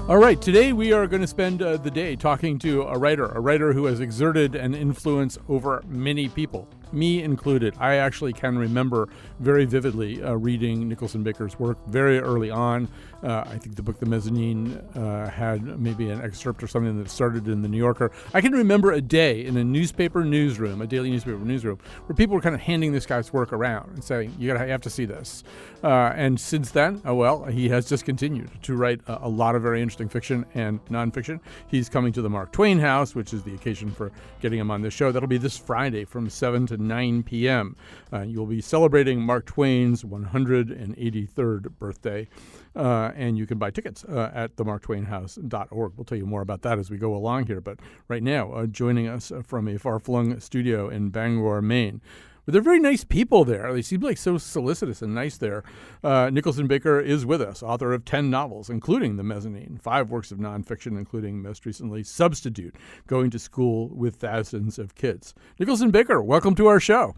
All right, today we are going to spend the day talking to a writer who has exerted an influence over many people, me included. I actually can remember very vividly reading Nicholson Baker's work very early on. I think the book The Mezzanine had maybe an excerpt or something that started in the New Yorker. I can remember a day in a newspaper newsroom, a daily newspaper newsroom, where people were kind of handing this guy's work around and saying, you have to see this. And since then, he has just continued to write a lot of very interesting fiction and nonfiction. He's coming to the Mark Twain House, which is the occasion for getting him on this show. That'll be this Friday from 7 to 9 p.m. You'll be celebrating Mark Twain's 183rd birthday, and you can buy tickets at themarktwainhouse.org. We'll tell you more about that as we go along here. But right now, joining us from a far-flung studio in Bangor, Maine, but they're very nice people there. They seem like so solicitous and nice there. Nicholson Baker is with us, author of 10 novels, including The Mezzanine, 5 works of nonfiction, including most recently Substitute, Going to School with Thousands of Kids. Nicholson Baker, welcome to our show.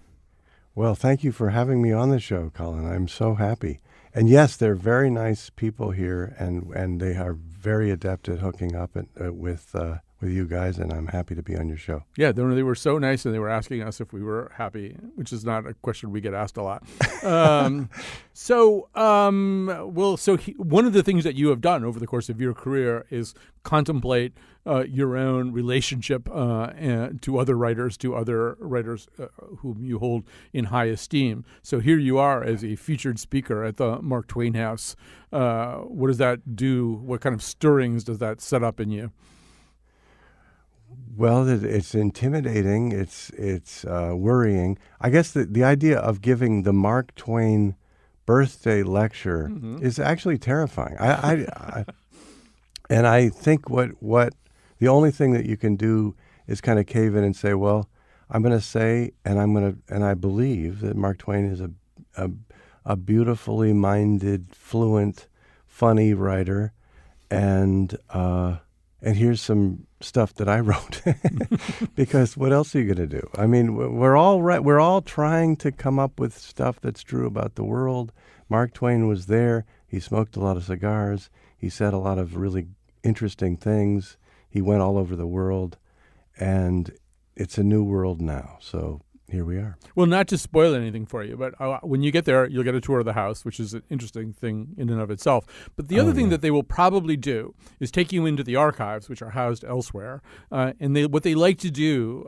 Well, thank you for having me on the show, Colin. I'm so happy. And yes, they're very nice people here, and they are very adept at hooking up with you guys, and I'm happy to be on your show. Yeah, they were so nice, and they were asking us if we were happy, which is not a question we get asked a lot. One of the things that you have done over the course of your career is contemplate your own relationship to other writers whom you hold in high esteem. So here you are as a featured speaker at the Mark Twain House. What does that do? What kind of stirrings does that set up in you? Well, it's intimidating. It's worrying. I guess the idea of giving the Mark Twain birthday lecture is actually terrifying. And I think what the only thing that you can do is kind of cave in and say, well, I'm going to say, and I believe that Mark Twain is a beautifully minded, fluent, funny writer, and here's some stuff that I wrote. Because what else are you going to do? I mean, we're all trying to come up with stuff that's true about the world. Mark Twain was there. He smoked a lot of cigars. He said a lot of really interesting things. He went all over the world, and it's a new world now. So here we are. Well, not to spoil anything for you, but when you get there, you'll get a tour of the house, which is an interesting thing in and of itself. But the other thing that they will probably do is take you into the archives, which are housed elsewhere. And what they like to do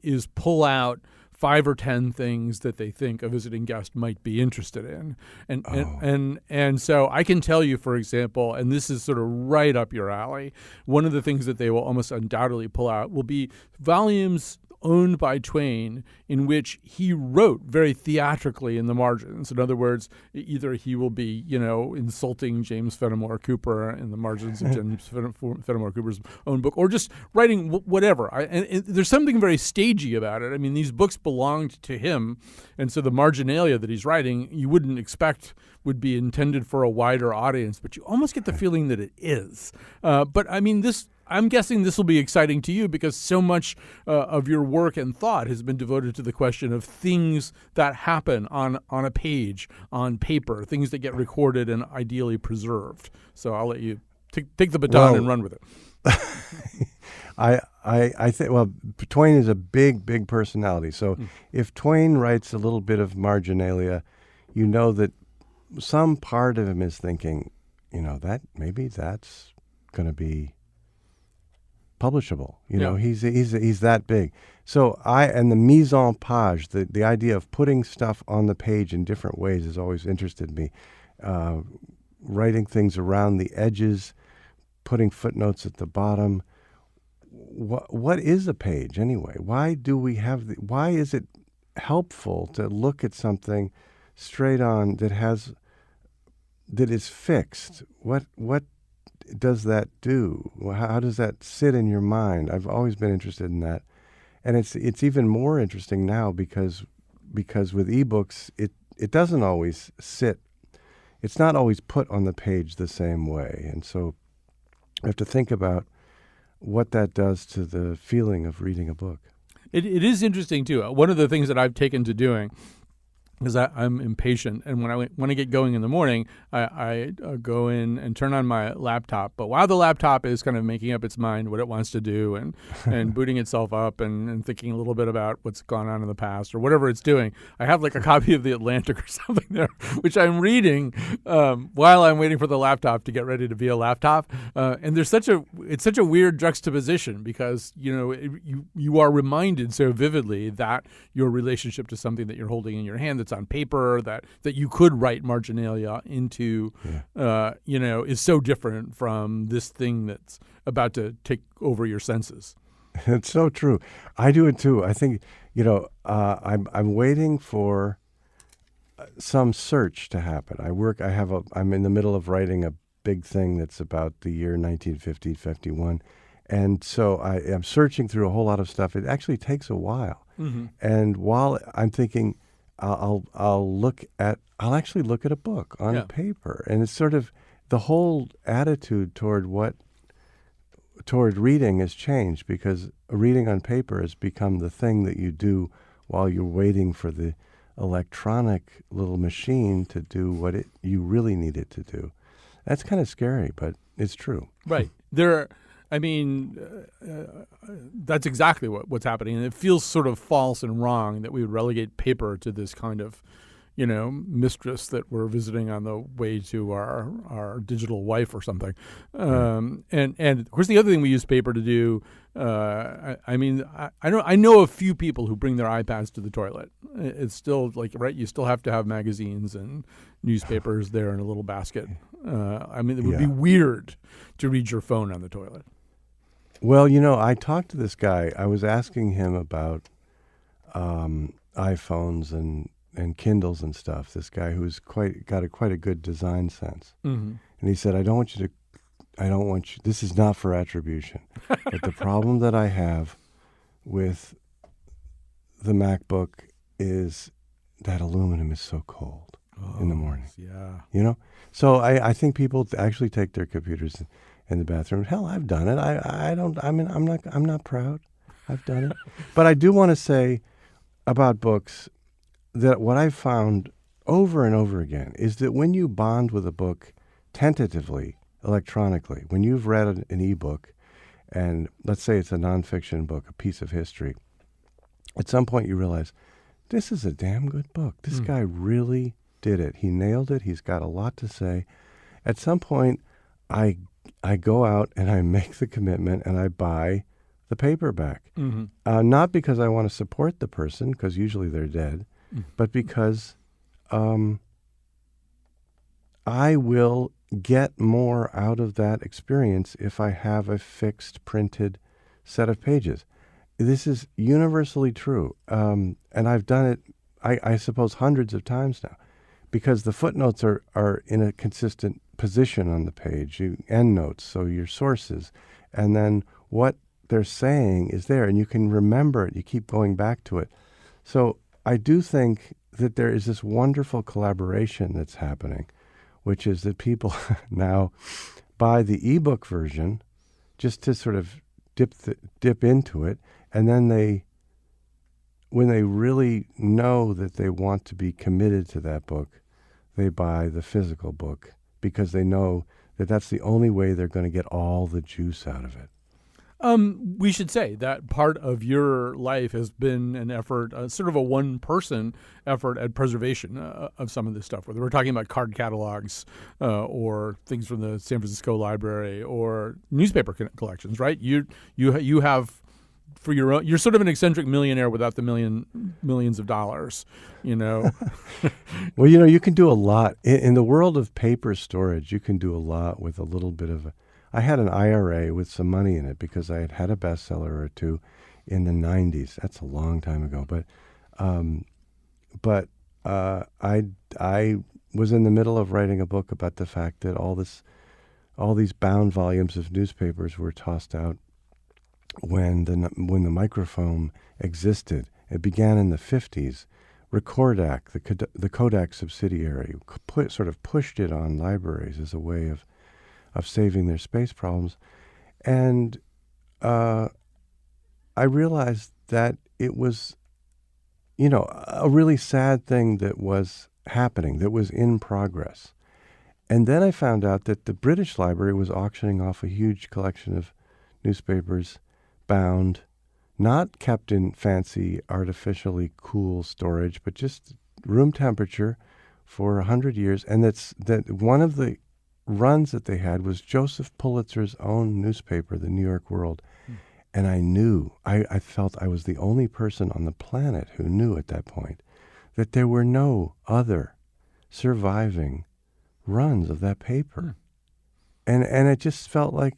is pull out 5 or 10 things that they think a visiting guest might be interested in. And so I can tell you, for example, and this is sort of right up your alley, one of the things that they will almost undoubtedly pull out will be volumes owned by Twain in which he wrote very theatrically in the margins. In other words, either he will be, insulting James Fenimore Cooper in the margins of James Fenimore Cooper's own book, or just writing whatever. And there's something very stagey about it. I mean, these books belonged to him, and so the marginalia that he's writing, you wouldn't expect would be intended for a wider audience, but you almost get the feeling that it is. But I mean, I'm guessing this will be exciting to you because so much of your work and thought has been devoted to the question of things that happen on a page, on paper, things that get recorded and ideally preserved. So I'll let you take the baton and run with it. I think, Twain is a big personality. So if Twain writes a little bit of marginalia, you know that some part of him is thinking, that maybe that's going to be publishable. He's that big. So and the mise en page, the idea of putting stuff on the page in different ways has always interested me. Writing things around the edges, putting footnotes at the bottom. What is a page anyway? Why do we have why is it helpful to look at something straight on that is fixed? What does that do? How does that sit in your mind? I've always been interested in that, and it's even more interesting now because with ebooks it doesn't always sit. It's not always put on the page the same way, and so I have to think about what that does to the feeling of reading a book. It is interesting too. One of the things that I've taken to doing because I'm impatient, and when I get going in the morning, I go in and turn on my laptop. But while the laptop is kind of making up its mind what it wants to do and booting itself up and thinking a little bit about what's gone on in the past or whatever it's doing, I have like a copy of the Atlantic or something there, which I'm reading while I'm waiting for the laptop to get ready to be a laptop. And there's it's such a weird juxtaposition because you are reminded so vividly that your relationship to something that you're holding in your hand that's on paper that you could write marginalia into, is so different from this thing that's about to take over your senses. It's so true. I do it too. I think, I'm waiting for some search to happen. I'm in the middle of writing a big thing that's about the year 1950-51. And so I am searching through a whole lot of stuff. It actually takes a while. Mm-hmm. And while I'm thinking, I'll actually look at a book on paper, and it's sort of the whole attitude toward reading has changed because reading on paper has become the thing that you do while you're waiting for the electronic little machine to do what you really need it to do. That's kind of scary, but it's true. Right. That's exactly what's happening. And it feels sort of false and wrong that we would relegate paper to this kind of, mistress that we're visiting on the way to our digital wife or something. And of course, the other thing we use paper to do, I know a few people who bring their iPads to the toilet. It's still you still have to have magazines and newspapers there in a little basket. It would be weird to read your phone on the toilet. Well, I talked to this guy. I was asking him about iPhones and Kindles and stuff. This guy who's got quite a good design sense. Mm-hmm. And he said, I don't want you, this is not for attribution, but the problem that I have with the MacBook is that aluminum is so cold in the morning. Yeah. So I think people actually take their computers in the bathroom. Hell, I've done it. I'm not proud. I've done it. But I do want to say about books that what I've found over and over again is that when you bond with a book tentatively, electronically, when you've read an ebook, and let's say it's a nonfiction book, a piece of history, at some point you realize, this is a damn good book. This guy really did it. He nailed it. He's got a lot to say. At some point, I go out and I make the commitment and I buy the paperback. Mm-hmm. Not because I want to support the person, because usually they're dead, but because I will get more out of that experience if I have a fixed printed set of pages. This is universally true. And I've done it, I suppose, hundreds of times now, because the footnotes are in a consistent position on the page, endnotes, so your sources, and then what they're saying is there, and you can remember it. You keep going back to it. So I do think that there is this wonderful collaboration that's happening, which is that people now buy the ebook version just to sort of dip into it, and then when they really know that they want to be committed to that book, they buy the physical book because they know that that's the only way they're going to get all the juice out of it. We should say that part of your life has been an effort, sort of a one-person effort at preservation of some of this stuff, whether we're talking about card catalogs or things from the San Francisco Library or newspaper collections, right? You have for your own. You're sort of an eccentric millionaire without the millions of dollars, Well, you can do a lot in the world of paper storage. You can do a lot with a little bit of I had an IRA with some money in it because I had a bestseller or two in the 90s. That's a long time ago. But I was in the middle of writing a book about the fact that all these bound volumes of newspapers were tossed out when the microfilm existed. It began in the 50s. Recordac, the Kodak subsidiary, sort of pushed it on libraries as a way of saving their space problems. And I realized that it was a really sad thing that was happening, that was in progress. And then I found out that the British Library was auctioning off a huge collection of newspapers, bound, not kept in fancy, artificially cool storage, but just room temperature for 100 years. And that one of the runs that they had was Joseph Pulitzer's own newspaper, the New York World. And I knew, I felt I was the only person on the planet who knew at that point that there were no other surviving runs of that paper. And it just felt like,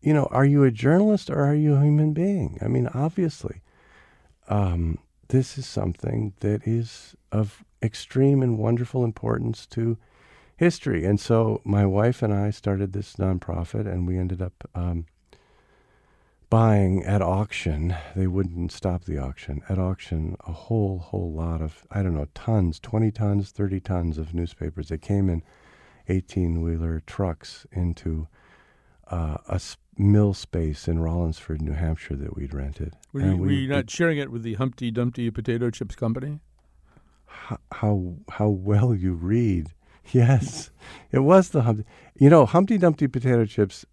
are you a journalist or are you a human being? I mean, obviously, this is something that is of extreme and wonderful importance to history. And so my wife and I started this nonprofit, and we ended up buying at auction. They wouldn't stop the auction. At auction, a whole lot of, tons, 20 tons, 30 tons of newspapers. They came in 18-wheeler trucks into mill space in Rollinsford, New Hampshire that we'd rented. Were you not sharing it with the Humpty Dumpty Potato Chips Company? How well you read. Yes, it was the Humpty Dumpty Potato Chips.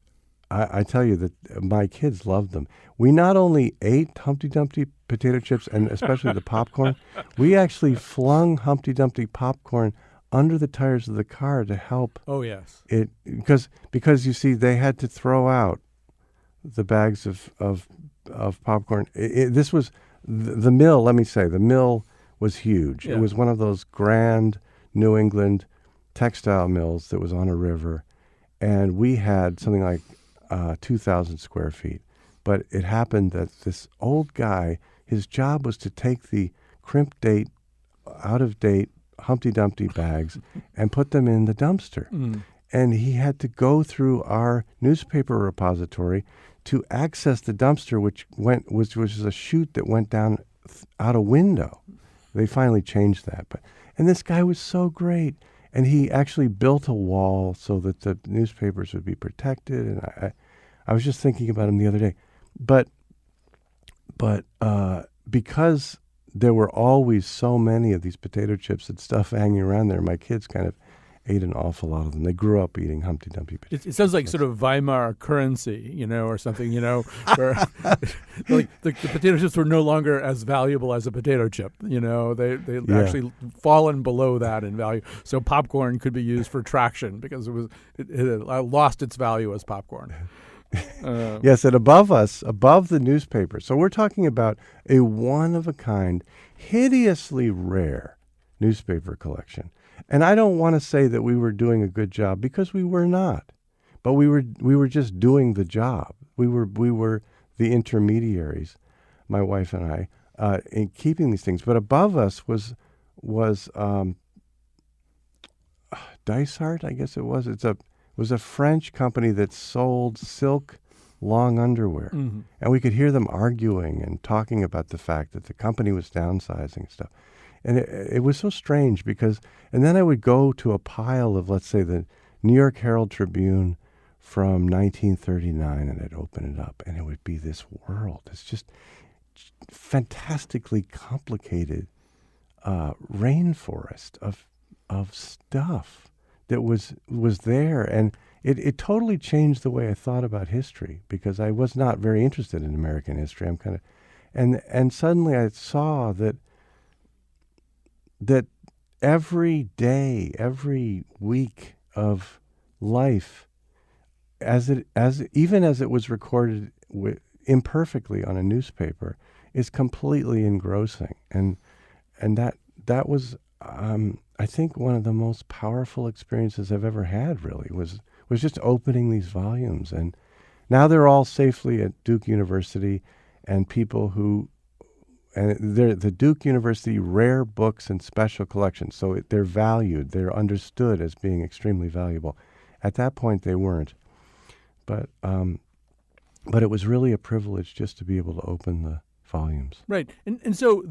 I tell you that my kids loved them. We not only ate Humpty Dumpty potato chips, and especially the popcorn, we actually flung Humpty Dumpty popcorn under the tires of the car to help. Oh, yes. It because you see, they had to throw out the bags of popcorn. This was the mill. Let me say, the mill was huge. Yeah. It was one of those grand New England textile mills that was on a river, and we had something like 2,000 square feet. But it happened that this old guy, his job was to take the crimp date, out of date Humpty Dumpty bags and put them in the dumpster. And he had to go through our newspaper repository to access the dumpster, which was a chute that went down out a window. They finally changed that. And this guy was so great. And he actually built a wall so that the newspapers would be protected. And I was just thinking about him the other day. But because there were always so many of these potato chips and stuff hanging around there, my kids kind of ate an awful lot of them. They grew up eating Humpty Dumpty potatoes. It sounds like sort of Weimar currency, or something, where like the potato chips were no longer as valuable as a potato chip. They actually fallen below that in value. So popcorn could be used for traction because it had lost its value as popcorn. Yes, and above us, above the newspaper. So we're talking about a one-of-a-kind, hideously rare newspaper collection. And I don't want to say that we were doing a good job, because we were not. But we were just doing the job. We were the intermediaries, my wife and I, in keeping these things. But above us was Dysart, I guess it was. It was a French company that sold silk long underwear. Mm-hmm. And we could hear them arguing and talking about the fact that the company was downsizing and stuff. And it was so strange and then I would go to a pile of, let's say, the New York Herald Tribune from 1939, and I'd open it up, and it would be this world. It's just fantastically complicated rainforest of stuff that was there. And it totally changed the way I thought about history, because I was not very interested in American history. And suddenly I saw that every day, every week of life, even as it was recorded imperfectly on a newspaper, is completely engrossing. And that was I think one of the most powerful experiences I've ever had. Really was just opening these volumes. And now they're all safely at Duke University, and people who. And they're the Duke University Rare Books and Special Collections, so they're valued. They're understood as being extremely valuable. At that point, they weren't. But it was really a privilege just to be able to open the volumes. Right. And so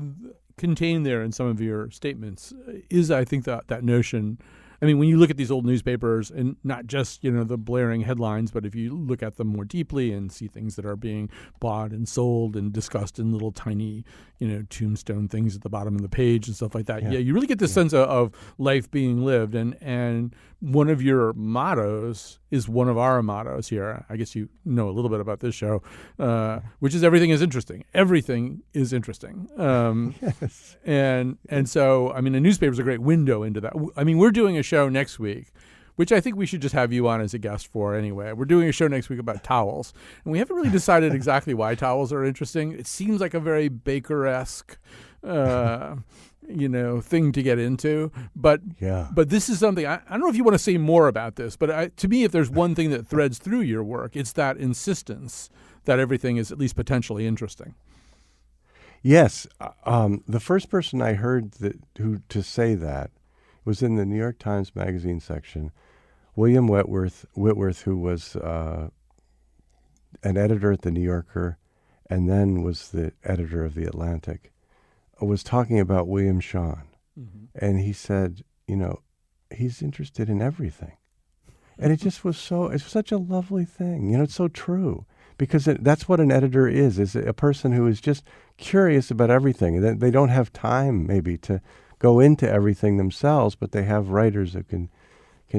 contained there in some of your statements is, I think, that notion I mean, when you look at these old newspapers, and not just, the blaring headlines, but if you look at them more deeply and see things that are being bought and sold and discussed in little tiny, tombstone things at the bottom of the page and stuff like that, you really get this sense of life being lived. And one of your mottos is one of our mottos here. I guess you know a little bit about this show, which is everything is interesting. Everything is interesting. Yes. And so, I mean, a newspaper is a great window into that. I mean, we're doing a show next week, which I think we should just have you on as a guest for anyway. We're doing a show next week about towels, and we haven't really decided exactly why towels are interesting. It seems like a very Baker-esque thing to get into. But this is something, I don't know if you want to say more about this, but to me, if there's one thing that threads through your work, it's that insistence that everything is at least potentially interesting. Yes. The first person I heard to say that was in the New York Times Magazine section. William Whitworth, who was an editor at the New Yorker and then was the editor of the Atlantic, was talking about William Shawn. Mm-hmm. And he said, he's interested in everything. And it just was it's such a lovely thing. It's so true. Because that's what an editor is a person who is just curious about everything. And they don't have time maybe to go into everything themselves, but they have writers that can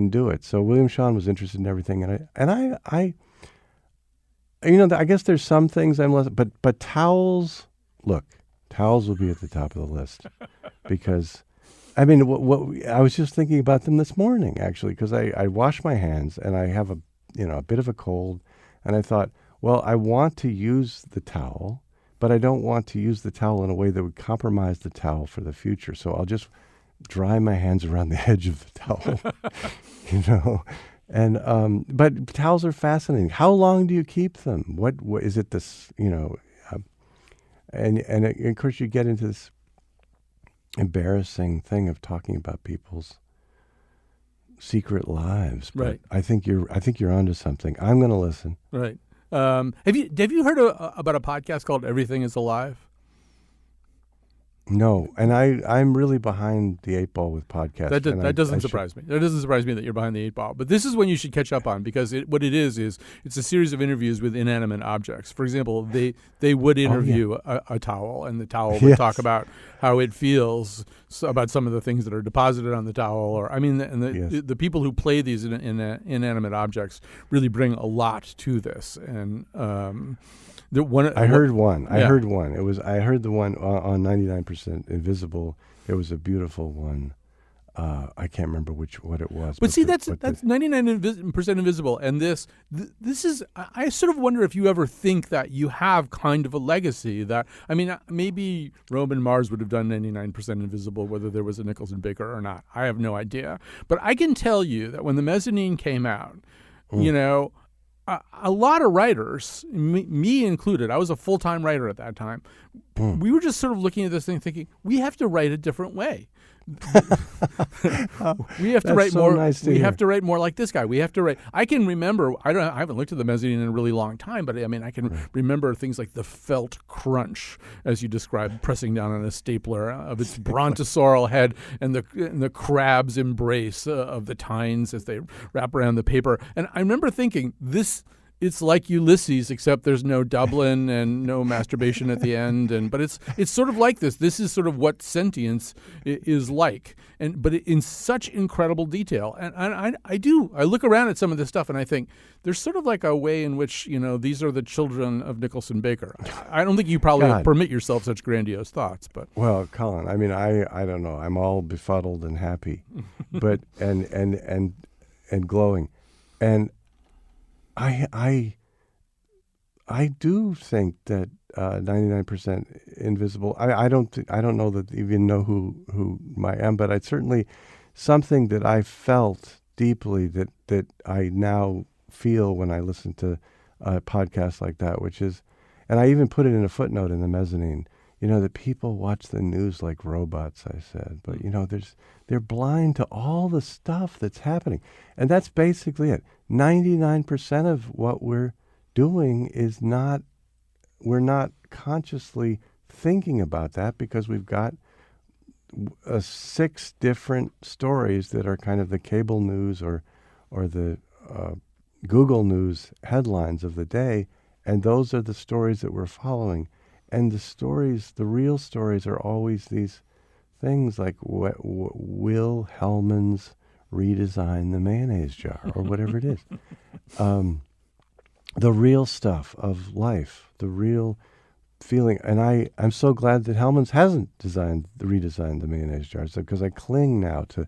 do it. So William Shawn was interested in everything. And I guess there's some things I'm less, but towels will be at the top of the list because, I mean, what I was just thinking about them this morning, actually, because I wash my hands and I have a bit of a cold, and I thought, well, I want to use the towel, but I don't want to use the towel in a way that would compromise the towel for the future. So I'll just dry my hands around the edge of the towel, And but towels are fascinating. How long do you keep them? What is it? This, and of course you get into this embarrassing thing of talking about people's secret lives. But right. I think you're onto something. I'm going to listen. Right. Have you heard about a podcast called Everything is Alive? No, and I'm really behind the eight ball with podcasts. That doesn't surprise me. That doesn't surprise me that you're behind the eight ball. But this is one you should catch up on because what it is it's a series of interviews with inanimate objects. For example, they would interview a towel, and the towel would talk about how it feels, about some of the things that are deposited on the towel. The people who play these inanimate objects really bring a lot to this. And I heard one. I heard the one on 99% Invisible. There was a beautiful one. I can't remember what it was. But see, that's 99% Invisible, and this is. I sort of wonder if you ever think that you have kind of a legacy. That, I mean, maybe Roman Mars would have done 99% Invisible, whether there was a Nicholson Baker or not. I have no idea. But I can tell you that when the Mezzanine came out, a lot of writers, me included, I was a full-time writer at that time, we were just sort of looking at this thing thinking, we have to write a different way. We have to write more. Nice to we hear. have to write more like this guy. We have to write. I can remember. I haven't looked at the Mezzanine in a really long time, but I mean, I can remember things like the felt crunch, as you described, pressing down on a stapler of its brontosaural head, and the crab's embrace of the tines as they wrap around the paper. And I remember thinking, it's like Ulysses, except there's no Dublin and no masturbation at the end. But it's sort of like this. This is sort of what sentience is like, but in such incredible detail. And I look around at some of this stuff and I think there's sort of like a way in which these are the children of Nicholson Baker. I don't think you probably permit yourself such grandiose thoughts, but well, Colin, I mean, I don't know. I'm all befuddled and happy, but and glowing, and. I do think that 99% Invisible. I don't know that even know who I am, but it's certainly something that I felt deeply that I now feel when I listen to podcasts like that, which is, and I even put it in a footnote in the Mezzanine. That people watch the news like robots, I said. But, they're blind to all the stuff that's happening. And that's basically it. 99% of what we're doing is we're not consciously thinking about that because we've got 6 different stories that are kind of the cable news or the Google News headlines of the day, and those are the stories that we're following. And the real stories are always these things like will Hellman's redesign the mayonnaise jar or whatever it is. The real stuff of life, the real feeling. And I'm so glad that Hellman's hasn't redesigned the mayonnaise jars, because I cling now to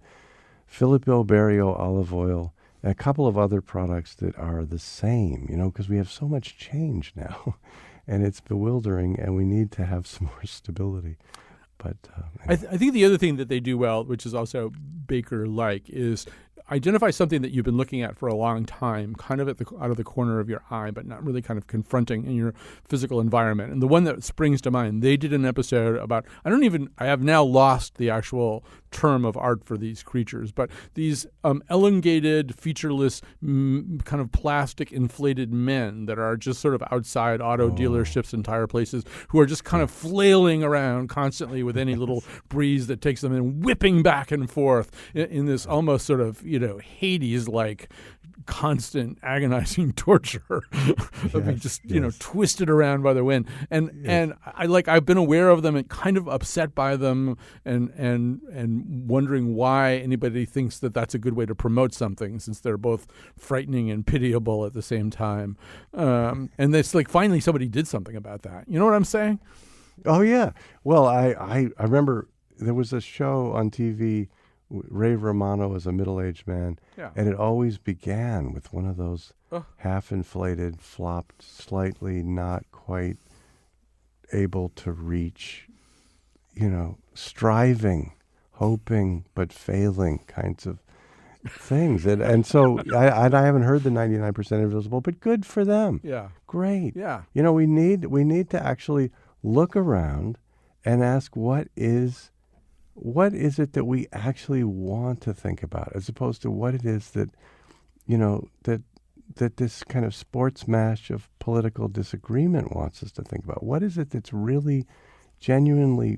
Filippo Berio olive oil and a couple of other products that are the same, because we have so much change now. And it's bewildering, and we need to have some more stability. But anyway. I think the other thing that they do well, which is also Baker-like, is identify something that you've been looking at for a long time, kind of out of the corner of your eye, but not really kind of confronting in your physical environment. And the one that springs to mind, they did an episode about, I have now lost the actual term of art for these creatures, but these elongated, featureless, kind of plastic inflated men that are just sort of outside auto dealerships and tire places, who are just kind of flailing around constantly with any little breeze that takes them and whipping back and forth in this almost sort of, Hades-like constant agonizing torture of being just twisted around by the wind, and I've been aware of them and kind of upset by them, and wondering why anybody thinks that that's a good way to promote something, since they're both frightening and pitiable at the same time. And it's like finally somebody did something about that. You know what I'm saying? Oh yeah. Well, I remember there was a show on TV. Ray Romano is a middle-aged man, and it always began with one of those half-inflated, flopped, slightly not quite able to reach, striving, hoping, but failing kinds of things. And so I haven't heard the 99% Invisible, but good for them. Yeah. Great. Yeah. We need to actually look around and ask what is it that we actually want to think about, as opposed to what it is that, that this kind of sports match of political disagreement wants us to think about? What is it that's really genuinely,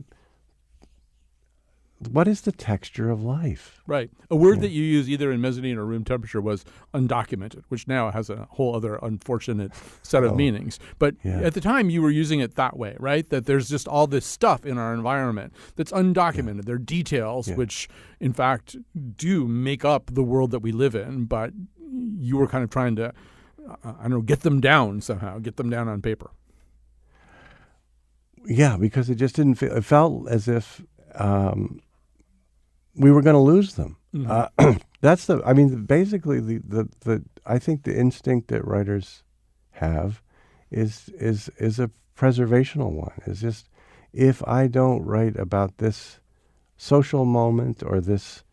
what is the texture of life? Right. A word that you use either in mezzanine or room temperature was undocumented, which now has a whole other unfortunate set of meanings. But at the time you were using it that way, right? That there's just all this stuff in our environment that's undocumented. Yeah. There are details which, in fact, do make up the world that we live in, but you were kind of trying to, get them down somehow, get them down on paper. Yeah, because it just didn't feel, it felt as if we were going to lose them. Mm-hmm. Basically the I think the instinct that writers have is a preservational one. It's just, if I don't write about this social moment or this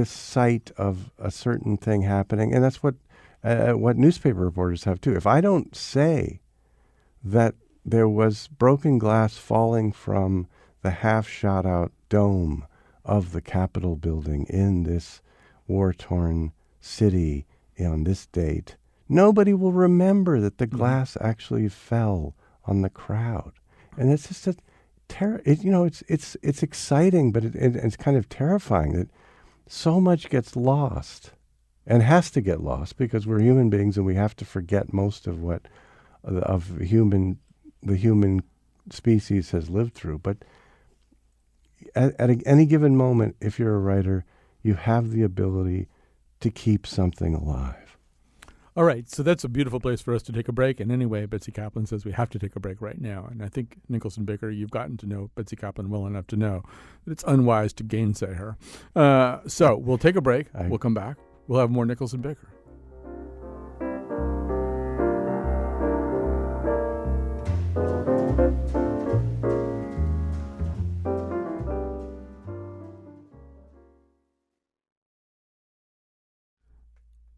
sight of a certain thing happening, and that's what newspaper reporters have too. If I don't say that there was broken glass falling from the half shot out dome of the Capitol building in this war-torn city on this date, nobody will remember that the glass actually fell on the crowd. And it's just it's exciting, but it's kind of terrifying that so much gets lost and has to get lost, because we're human beings and we have to forget most of what the human species has lived through. But at any given moment, if you're a writer, you have the ability to keep something alive. All right, so that's a beautiful place for us to take a break. And anyway, Betsy Kaplan says we have to take a break right now. And I think, Nicholson Baker, you've gotten to know Betsy Kaplan well enough to know that it's unwise to gainsay her. So we'll take a break. We'll come back. We'll have more Nicholson Baker.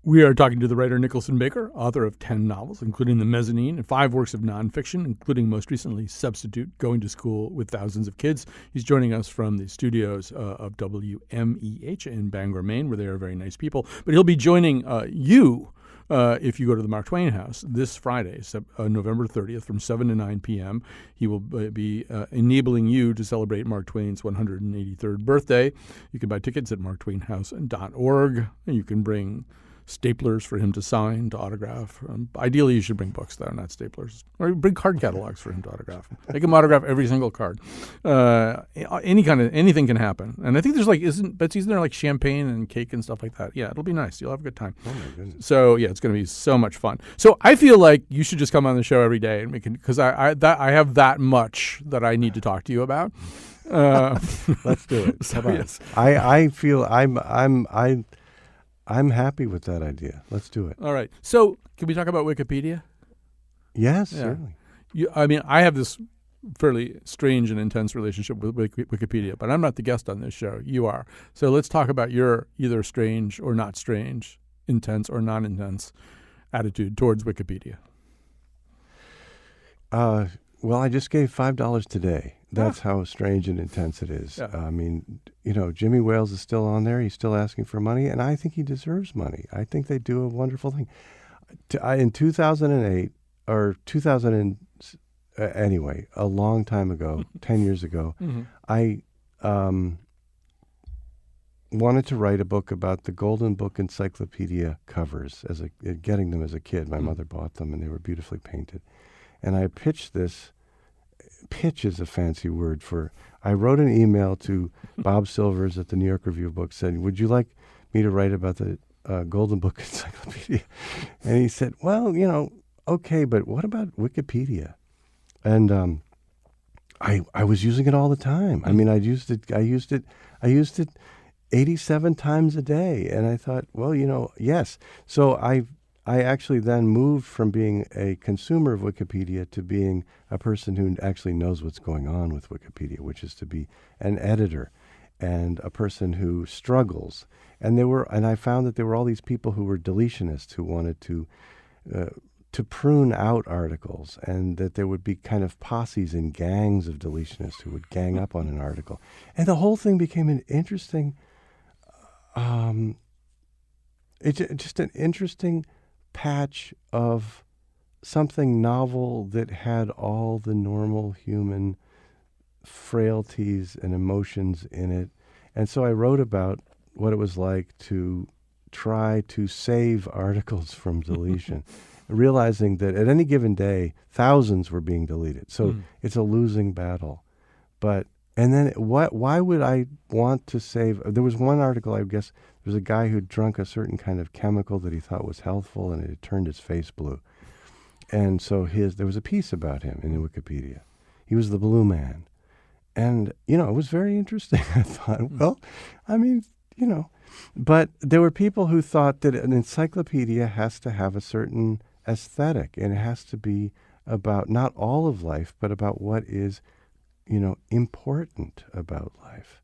We are talking to the writer Nicholson Baker, author of 10 novels, including The Mezzanine, and 5 works of nonfiction, including most recently Substitute, Going to School with Thousands of Kids. He's joining us from the studios of WMEH in Bangor, Maine, where they are very nice people. But he'll be joining you if you go to the Mark Twain House this Friday, November 30th, from 7 to 9 p.m. He will be enabling you to celebrate Mark Twain's 183rd birthday. You can buy tickets at marktwainhouse.org, and you can bring staplers for him to sign, to autograph. Ideally, you should bring books, though, not staplers. Or bring card catalogs for him to autograph. Make him autograph every single card. Anything can happen. And I think there's isn't there like champagne and cake and stuff like that? Yeah, it'll be nice. You'll have a good time. Oh, my goodness. So, yeah, it's going to be so much fun. So I feel like you should just come on the show every day, and because I have that much that I need to talk to you about. Let's do it. So, Come on. yes. I feel I'm happy with that idea. Let's do it. All right. So can we talk about Wikipedia? Yes, Yeah. certainly. I have this fairly strange and intense relationship with Wikipedia, but I'm not the guest on this show. You are. So let's talk about your either strange or not strange, intense or non-intense attitude towards Wikipedia. Well, I just gave $5 today. That's how strange and intense it is. Yeah. I mean, Jimmy Wales is still on there. He's still asking for money, and I think he deserves money. I think they do a wonderful thing. In 2008 or 2000, anyway, a long time ago, 10 years ago, Mm-hmm. I wanted to write a book about the Golden Book Encyclopedia covers. Getting them as a kid, my mother bought them, and they were beautifully painted. And I pitched this. Pitch is a fancy word for. I wrote an email to Bob Silvers at the New York Review of Books saying, "Would you like me to write about the Golden Book Encyclopedia?" And he said, "Well, okay, but what about Wikipedia?" And I was using it all the time. I mean, I used it 87 times a day, and I thought, well, yes. So I actually then moved from being a consumer of Wikipedia to being a person who actually knows what's going on with Wikipedia, which is to be an editor and a person who struggles. And I found that there were all these people who were deletionists who wanted to prune out articles, and that there would be kind of posses and gangs of deletionists who would gang up on an article. And the whole thing became an interesting, just an interesting patch of something novel that had all the normal human frailties and emotions in it. And so I wrote about what it was like to try to save articles from deletion, realizing that at any given day, thousands were being deleted. So it's a losing battle. And then why would I want to save? There was one article, I guess, there was a guy who'd drunk a certain kind of chemical that he thought was healthful, and it had turned his face blue. And so there was a piece about him in the Wikipedia. He was the blue man. And, it was very interesting. I thought, well, I mean, but there were people who thought that an encyclopedia has to have a certain aesthetic, and it has to be about not all of life, but about what is important about life.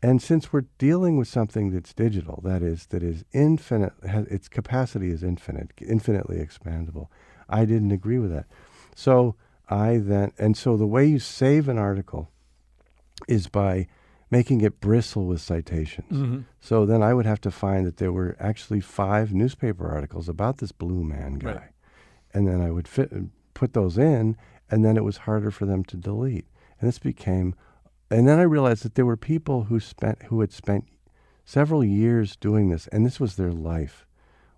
And since we're dealing with something that's digital, that is infinite, its capacity is infinite, infinitely expandable, I didn't agree with that. So so the way you save an article is by making it bristle with citations. Mm-hmm. So then I would have to find that there were actually 5 newspaper articles about this blue man guy. Right. And then I would put those in, and then it was harder for them to delete. And then I realized that there were people who had spent several years doing this, and this was their life,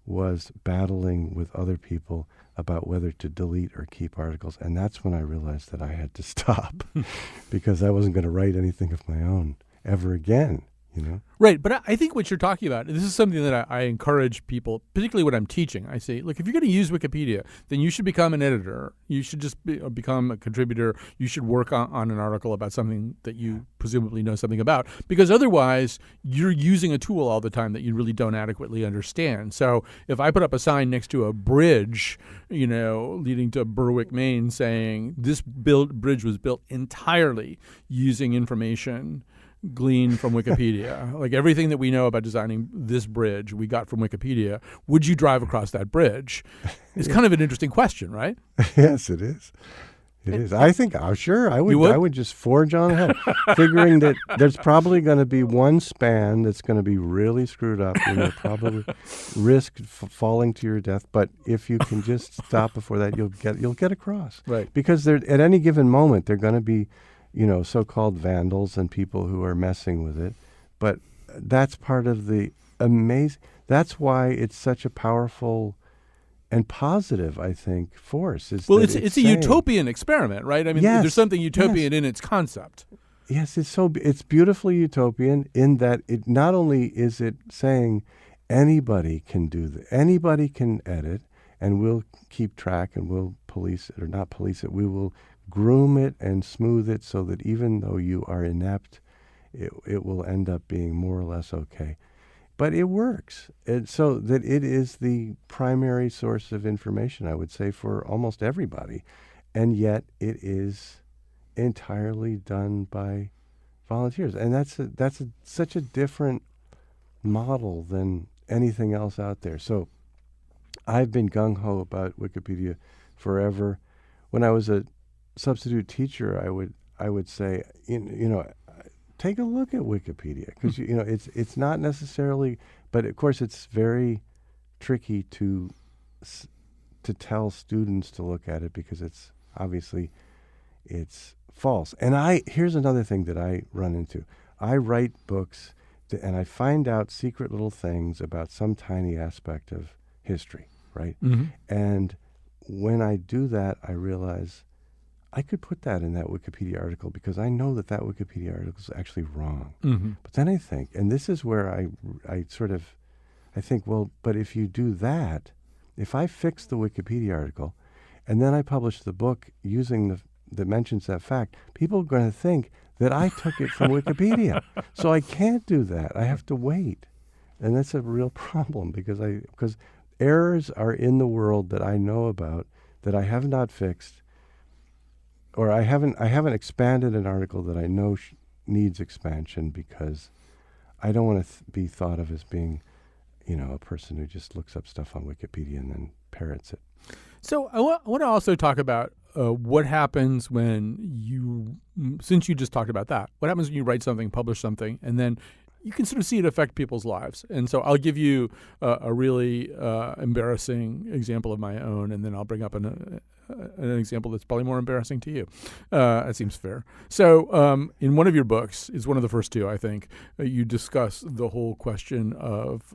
was battling with other people about whether to delete or keep articles. And that's when I realized that I had to stop because I wasn't going to write anything of my own ever again. Right, but I think what you're talking about, this is something that I encourage people, particularly when I'm teaching. I say, look, if you're going to use Wikipedia, then you should become an editor. You should just become a contributor. You should work on an article about something that you presumably know something about, because otherwise you're using a tool all the time that you really don't adequately understand. So if I put up a sign next to a bridge, leading to Berwick, Maine, saying this bridge was built entirely using information gleaned from Wikipedia, like everything that we know about designing this bridge we got from Wikipedia, would you drive across that bridge? It's kind of an interesting question, right? Yes, it is. It is. I think, sure, I would. You would? I would just forge on ahead, figuring that there's probably going to be one span that's going to be really screwed up. You'll probably risk falling to your death. But if you can just stop before that, you'll get across. Right. Because at any given moment, they're going to be, so-called vandals and people who are messing with it. But that's part of the amazing. That's why it's such a powerful and positive, I think, force. It's a utopian experiment, right? I mean, yes, there's something utopian in its concept. Yes, it's beautifully utopian in that it not only is it saying anybody can do this, anybody can edit, and we'll keep track and we'll police it or not police it. We will groom it and smooth it so that even though you are inept, it will end up being more or less okay. But it works, so that it is the primary source of information, I would say, for almost everybody. And yet it is entirely done by volunteers. And that's such a different model than anything else out there. So I've been gung-ho about Wikipedia forever. When I was a substitute teacher, I would say, take a look at Wikipedia, because it's not necessarily, but of course it's very tricky to tell students to look at it because it's obviously false. And here's another thing that I run into. I write books and I find out secret little things about some tiny aspect of history, right? Mm-hmm. And when I do that, I realize I could put that in that Wikipedia article because I know that Wikipedia article is actually wrong. Mm-hmm. But then I think, and this is where I think, well, but if you do that, if I fix the Wikipedia article and then I publish the book using that mentions that fact, people are going to think that I took it from Wikipedia. So I can't do that. I have to wait. And that's a real problem because errors are in the world that I know about that I have not fixed. Or I haven't expanded an article that I know needs expansion because I don't want to be thought of as being, a person who just looks up stuff on Wikipedia and then parrots it. So I want to also talk about what happens since you just talked about that, what happens when you write something, publish something, and then you can sort of see it affect people's lives. And so I'll give you a really embarrassing example of my own, and then I'll bring up an example that's probably more embarrassing to you. That seems fair. So in one of your books, is one of the first two, I think, you discuss the whole question of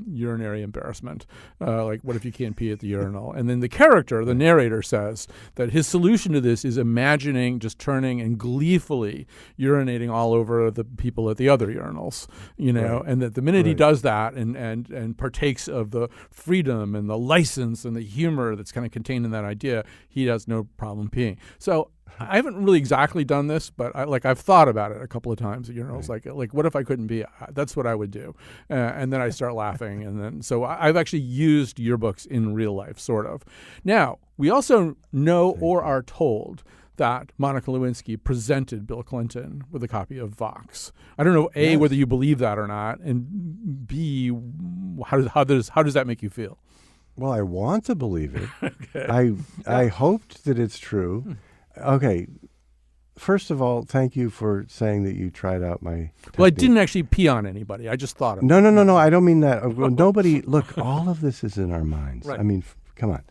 urinary embarrassment. Like, what if you can't pee at the urinal? And then the narrator says that his solution to this is imagining just turning and gleefully urinating all over the people at the other urinals, Right. and that the minute he does that and partakes of the freedom and the license and the humor that's kind of contained in that idea, he has no problem peeing. So I haven't really exactly done this, but I've thought about it a couple of times. It's like what if I couldn't pee? That's what I would do, and then I start laughing, and then so I've actually used your books in real life, sort of. Now we also know or are told that Monica Lewinsky presented Bill Clinton with a copy of Vox. I don't know, A, whether you believe that or not, and B, how does that make you feel? Well, I want to believe it. Okay. I hoped that it's true. Okay. First of all, thank you for saying that you tried out my technique. Well, I didn't actually pee on anybody. I just thought of it. No. I don't mean that. Nobody, look, all of this is in our minds. Right. I mean, come on.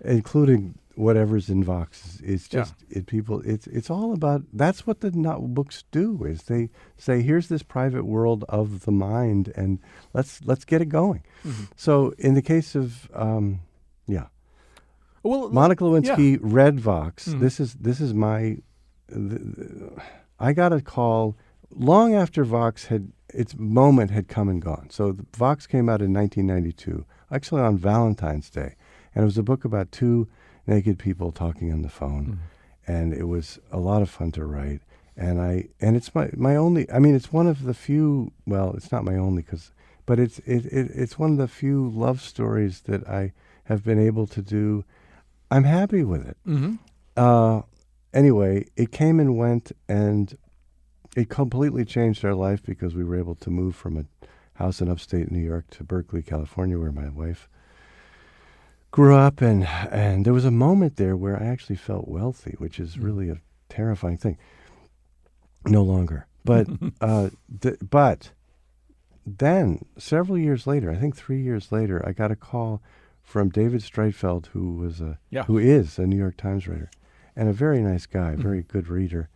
Including whatever's in Vox is just it's all about, that's what the books do, is they say, here's this private world of the mind and let's get it going. Mm-hmm. So in the case of Monica Lewinsky read Vox. Mm-hmm. This is my I got a call long after Vox its moment had come and gone. So Vox came out in 1992, actually on Valentine's Day, and it was a book about two naked people talking on the phone, and it was a lot of fun to write. And it's my only. I mean, it's one of the few. Well, it's not my only, but it's one of the few love stories that I have been able to do. I'm happy with it. Mm-hmm. Anyway, it came and went, and it completely changed our life because we were able to move from a house in upstate New York to Berkeley, California, where my wife grew up, and there was a moment there where I actually felt wealthy, which is really a terrifying thing. No longer. But but then several years later, I think 3 years later, I got a call from David Streitfeld, who is a New York Times writer and a very nice guy, very good reader.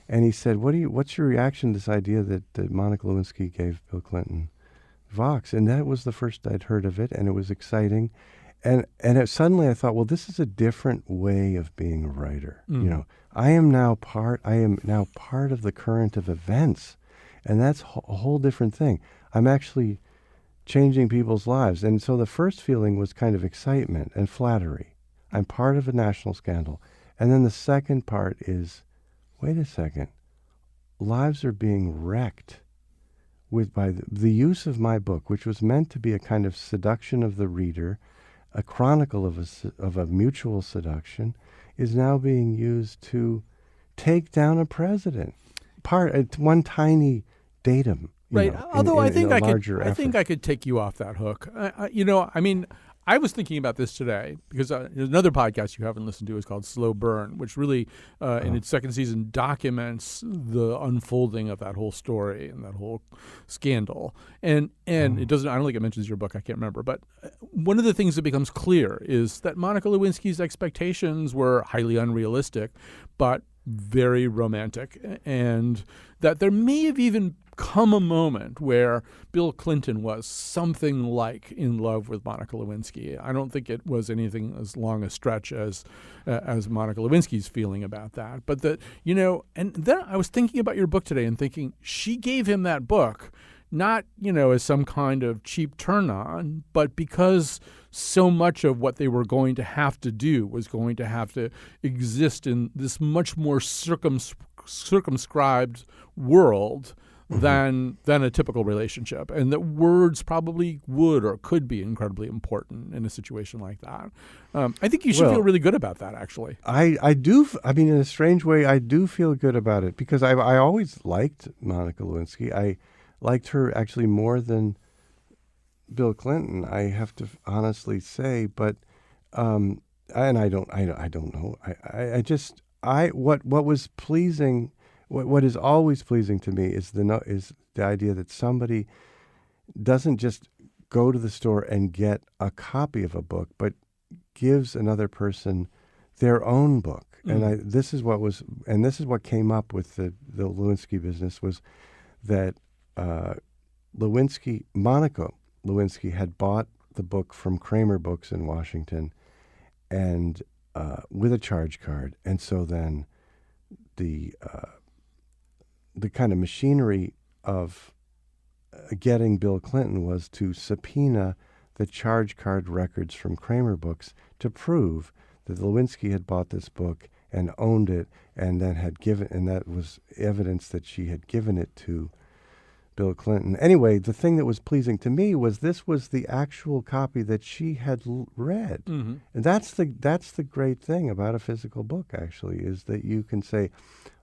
And he said, what's your reaction to this idea that Monica Lewinsky gave Bill Clinton Vox? And that was the first I'd heard of it, and it was exciting. And suddenly I thought, well, this is a different way of being a writer. I am now part of the current of events, and that's a whole different thing. I'm actually changing people's lives. And so the first feeling was kind of excitement and flattery. I'm part of a national scandal. And then the second part is, wait a second, lives are being wrecked by the use of my book, which was meant to be a kind of seduction of the reader, a chronicle of a mutual seduction, is now being used to take down a president. One tiny datum. Right. Although I think I could take you off that hook. I was thinking about this today because another podcast you haven't listened to is called Slow Burn, which really, in its second season, documents the unfolding of that whole story and that whole scandal. And it doesn't. I don't think it mentions your book. I can't remember. But one of the things that becomes clear is that Monica Lewinsky's expectations were highly unrealistic, but very romantic, and that there may have even come a moment where Bill Clinton was something like in love with Monica Lewinsky. I don't think it was anything as long a stretch as Monica Lewinsky's feeling about that. But and then I was thinking about your book today and thinking she gave him that book not, as some kind of cheap turn on, but because so much of what they were going to have to do was going to have to exist in this much more circumscribed world than a typical relationship, and that words probably would or could be incredibly important in a situation like that. I think you should feel really good about that, actually. I do. I mean, in a strange way, I do feel good about it because I always liked Monica Lewinsky. I liked her actually more than Bill Clinton, I have to honestly say. But and I don't know. What was pleasing. What is always pleasing to me is the idea that somebody doesn't just go to the store and get a copy of a book, but gives another person their own book. And this is what came up with the Lewinsky business, was that Monica Lewinsky had bought the book from Kramer Books in Washington, and with a charge card, and so then the kind of machinery of getting Bill Clinton was to subpoena the charge card records from Kramer Books to prove that Lewinsky had bought this book and owned it, and then and that was evidence that she had given it to Bill Clinton. Anyway, the thing that was pleasing to me was this was the actual copy that she had read. And that's the great thing about a physical book, actually, is that you can say,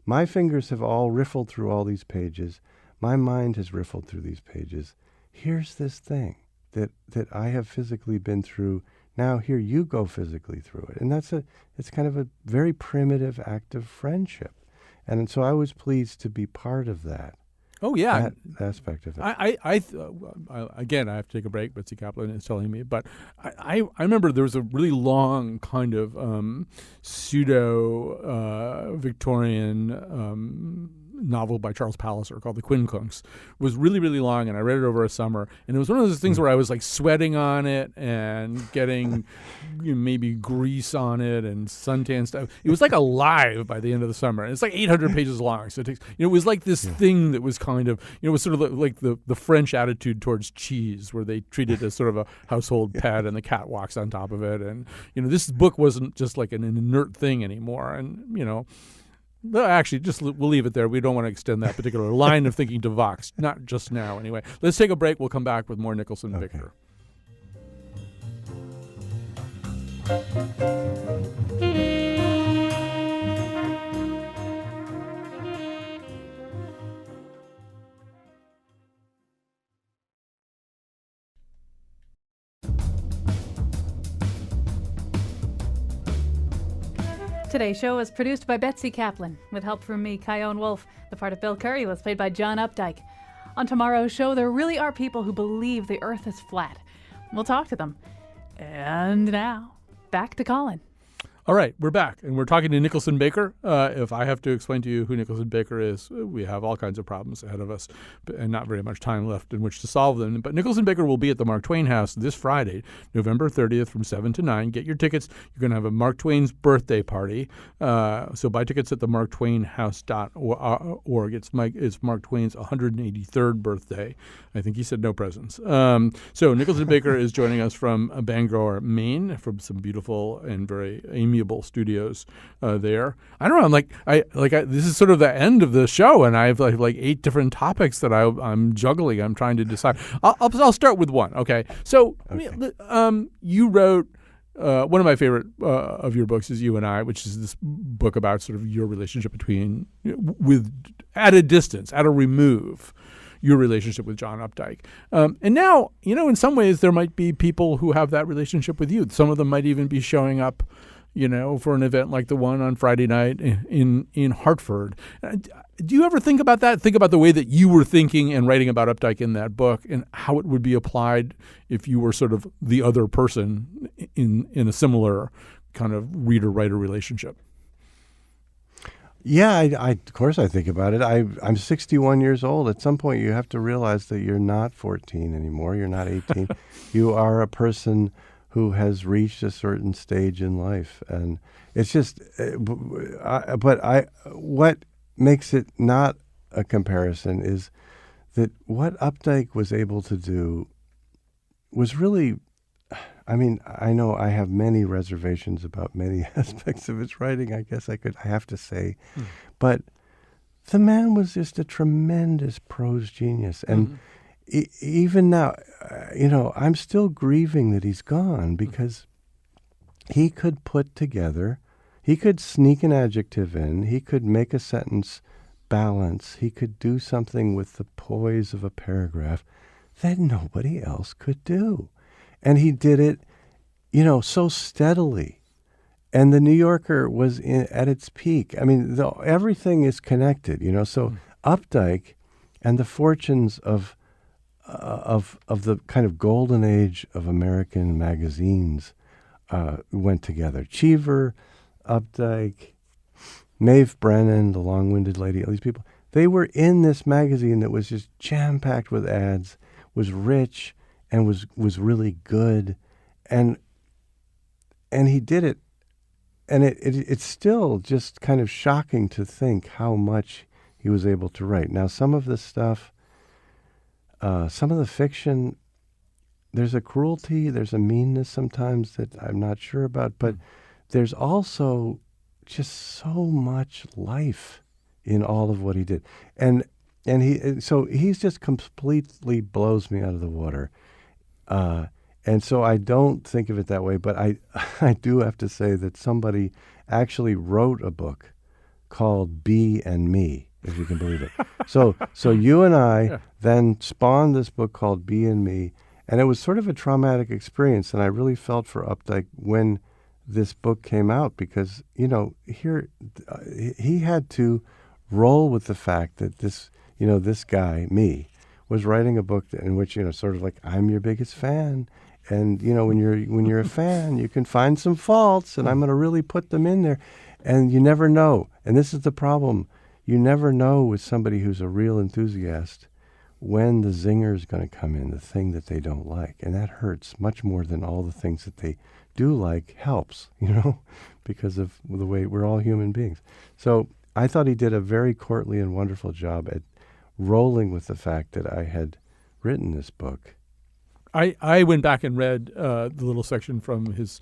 my fingers have all riffled through all these pages. My mind has riffled through these pages. Here's this thing that I have physically been through. Now here you go physically through it. And it's kind of a very primitive act of friendship. And so I was pleased to be part of that. Oh, yeah. That aspect of it. Again, I have to take a break. Betsy Kaplan is telling me. But I remember there was a really long kind of pseudo-Victorian novel by Charles Palliser called The Quincunx. It was really, really long, and I read it over a summer. And it was one of those things where I was like sweating on it and getting maybe grease on it and suntan stuff. It was like alive by the end of the summer. And it's like 800 pages long. So it takes, it was like this thing that was kind of, it was sort of like the French attitude towards cheese, where they treat it as sort of a household pet and the cat walks on top of it. And, this book wasn't just like an inert thing anymore. And, well, actually, we'll leave it there. We don't want to extend that particular line of thinking to Vox, not just now anyway. Let's take a break. We'll come back with more Nicholson Victor. Today's show was produced by Betsy Kaplan, with help from me, Kyone Wolfe. The part of Bill Curry was played by John Updike. On tomorrow's show, there really are people who believe the Earth is flat. We'll talk to them. And now, back to Colin. All right, we're back, and we're talking to Nicholson Baker. If I have to explain to you who Nicholson Baker is, we have all kinds of problems ahead of us and not very much time left in which to solve them. But Nicholson Baker will be at the Mark Twain House this Friday, November 30th from 7 to 9. Get your tickets. You're going to have a Mark Twain's birthday party. So buy tickets at the marktwainhouse.org. It's Mark Twain's 183rd birthday. I think he said no presents. So Nicholson Baker is joining us from Bangor, Maine, from some beautiful and very amiable studios there. I don't know. This is sort of the end of the show, and I have like 8 different topics that I'm juggling. I'm trying to decide. I'll start with one. Okay. So, you wrote one of my favorite of your books is You and I, which is this book about sort of your relationship with at a distance, at a remove, your relationship with John Updike. And now, in some ways there might be people who have that relationship with you. Some of them might even be showing up, for an event like the one on Friday night in Hartford. Do you ever think about that? Think about the way that you were thinking and writing about Updike in that book and how it would be applied if you were sort of the other person in a similar kind of reader-writer relationship? Yeah, of course I think about it. I'm 61 years old. At some point you have to realize that you're not 14 anymore. You're not 18. You are a person who has reached a certain stage in life. And it's just, what makes it not a comparison is that what Updike was able to do was really, I know I have many reservations about many aspects of his writing, I have to say. But the man was just a tremendous prose genius. And even now, I'm still grieving that he's gone, because he could he could sneak an adjective in, he could make a sentence balance, he could do something with the poise of a paragraph that nobody else could do. And he did it, so steadily. And the New Yorker was at its peak. Everything is connected, So Updike and the fortunes of the kind of golden age of American magazines went together. Cheever, Updike, Maeve Brennan, the long-winded lady, all these people, they were in this magazine that was just jam-packed with ads, was rich, and was really good, and he did it, and it's still just kind of shocking to think how much he was able to write. Now, some of the stuff, some of the fiction, there's a cruelty, there's a meanness sometimes that I'm not sure about, but there's also just so much life in all of what he did, and he's just completely blows me out of the water. And so I don't think of it that way, but I do have to say that somebody actually wrote a book called Bee and Me, if you can believe it. So You and I then spawned this book called Bee and Me, and it was sort of a traumatic experience, and I really felt for Updike when this book came out, because, he had to roll with the fact that this guy, me, was writing a book in which, sort of like, I'm your biggest fan. And, when you're a fan, you can find some faults, and I'm going to really put them in there. And you never know. And this is the problem. You never know with somebody who's a real enthusiast when the zinger is going to come in, the thing that they don't like. And that hurts much more than all the things that they do like helps, because of the way we're all human beings. So I thought he did a very courtly and wonderful job at rolling with the fact that I had written this book. I went back and read the little section from his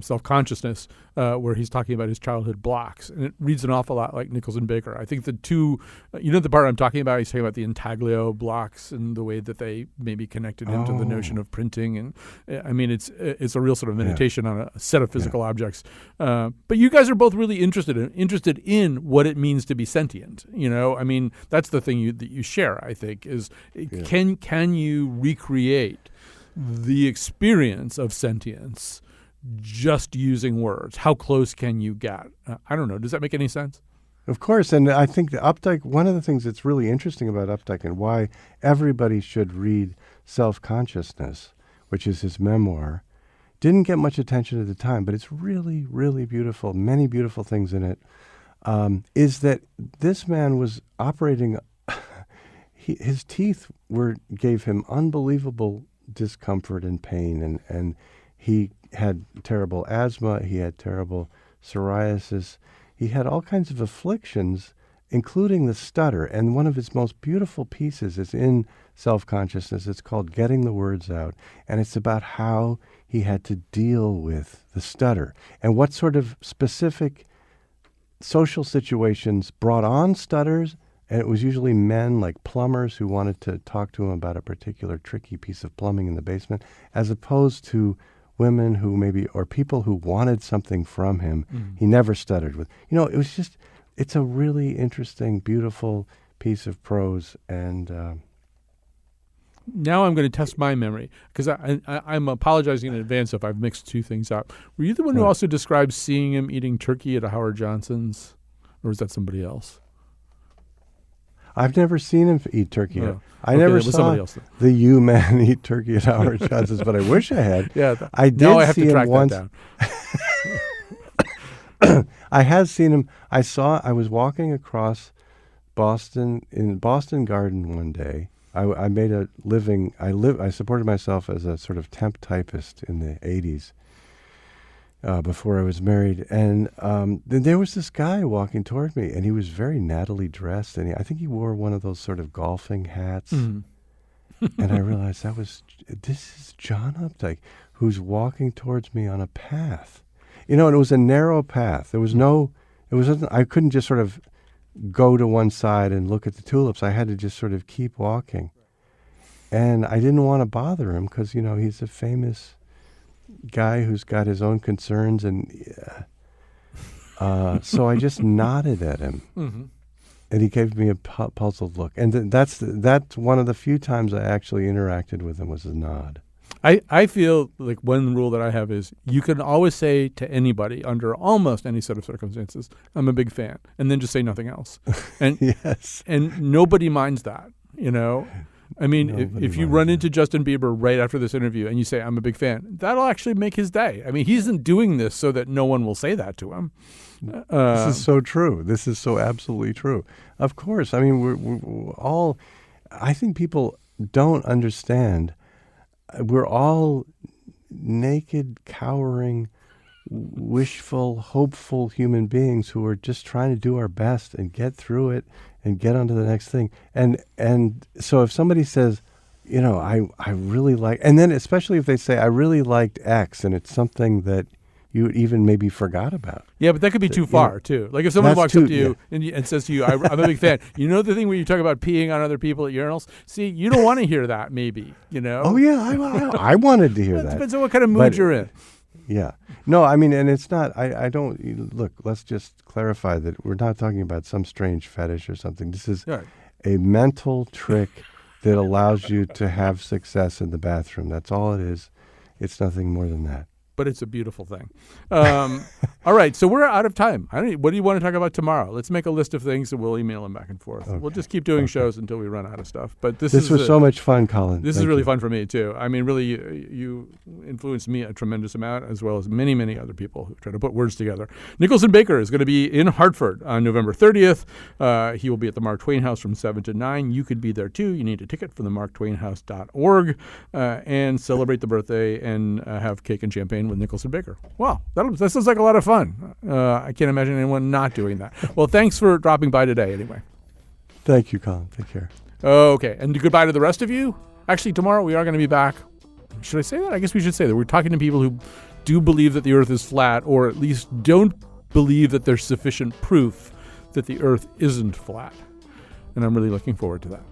self-consciousness where he's talking about his childhood blocks, and it reads an awful lot like Nicholson Baker. I think the two, the part I'm talking about, he's talking about the intaglio blocks and the way that they maybe connected him to the notion of printing, and it's a real sort of meditation on a set of physical objects. But you guys are both really interested in what it means to be sentient. That's the thing that you share. I think is can you recreate the experience of sentience just using words? How close can you get? I don't know. Does that make any sense? Of course, and I think the Updike, one of the things that's really interesting about Updike and why everybody should read Self-Consciousness, which is his memoir, didn't get much attention at the time, but it's really, really beautiful, many beautiful things in it, is that this man was operating, his teeth gave him unbelievable discomfort and pain, and he had terrible asthma, he had terrible psoriasis, he had all kinds of afflictions, including the stutter. And one of his most beautiful pieces is in Self-Consciousness. It's called Getting the Words Out, and it's about how he had to deal with the stutter and what sort of specific social situations brought on stutters. And it was usually men like plumbers who wanted to talk to him about a particular tricky piece of plumbing in the basement, as opposed to women who maybe, or people who wanted something from him. He never stuttered with. It was just, it's a really interesting, beautiful piece of prose. And now I'm going to test my memory, because I'm apologizing in advance if I've mixed two things up. Were you the one who also described seeing him eating turkey at a Howard Johnson's, or was that somebody else? I've never seen him eat turkey. Oh. I never saw saw the U-Man eat turkey at Howard Johnson's, but I wish I had. Yeah, I did now I have see to track him once. that down. I have seen him. I was walking across Boston, in Boston Garden one day. I made a living. I supported myself as a sort of temp typist in the 80s. Before I was married, and then there was this guy walking toward me, and he was very nattily dressed, and I think he wore one of those sort of golfing hats. And I realized this is John Updike, who's walking towards me on a path, and it was a narrow path. I couldn't just sort of go to one side and look at the tulips. I had to just sort of keep walking, and I didn't want to bother him because he's a famous guy who's got his own concerns, and so I just nodded at him, and he gave me a puzzled look. And that's one of the few times I actually interacted with him, was a nod. I feel like one rule that I have is you can always say to anybody under almost any set of circumstances, "I'm a big fan," and then just say nothing else. And yes, and nobody minds that. I mean, if you run into Justin Bieber right after this interview and you say, "I'm a big fan," that'll actually make his day. I mean, he isn't doing this so that no one will say that to him. This is so true. This is so absolutely true. Of course. I mean, we're all, I think people don't understand. We're all naked, cowering, wishful, hopeful human beings who are just trying to do our best and get through it and get on to the next thing. And so if somebody says, I really like, and then especially if they say, I really liked X, and it's something that you even maybe forgot about. Yeah, but that could be too far, too. Like if someone walks up to you and says to you, I'm a big fan. The thing where you talk about peeing on other people at urinals? See, you don't want to hear that, maybe, Oh, yeah, I wanted to hear that. Depends on what kind of mood you're in. Yeah. No, I mean, and it's not, I don't, look, let's just clarify that we're not talking about some strange fetish or something. This is a mental trick that allows you to have success in the bathroom. That's all it is. It's nothing more than that. But it's a beautiful thing. All right, so we're out of time. What do you want to talk about tomorrow? Let's make a list of things and we'll email them back and forth. Okay. We'll just keep doing shows until we run out of stuff. But this was so much fun, Colin. This is really fun for me, too. I mean, really, you influenced me a tremendous amount, as well as many, many other people who try to put words together. Nicholson Baker is going to be in Hartford on November 30th. He will be at the Mark Twain House from 7 to 9. You could be there, too. You need a ticket from the marktwainhouse.org and celebrate the birthday and have cake and champagne with Nicholson Baker. Wow, that sounds like a lot of fun. I can't imagine anyone not doing that. Well, thanks for dropping by today anyway. Thank you, Colin. Take care. Okay, and goodbye to the rest of you. Actually, tomorrow we are going to be back. Should I say that? I guess we should say that. We're talking to people who do believe that the earth is flat, or at least don't believe that there's sufficient proof that the earth isn't flat. And I'm really looking forward to that.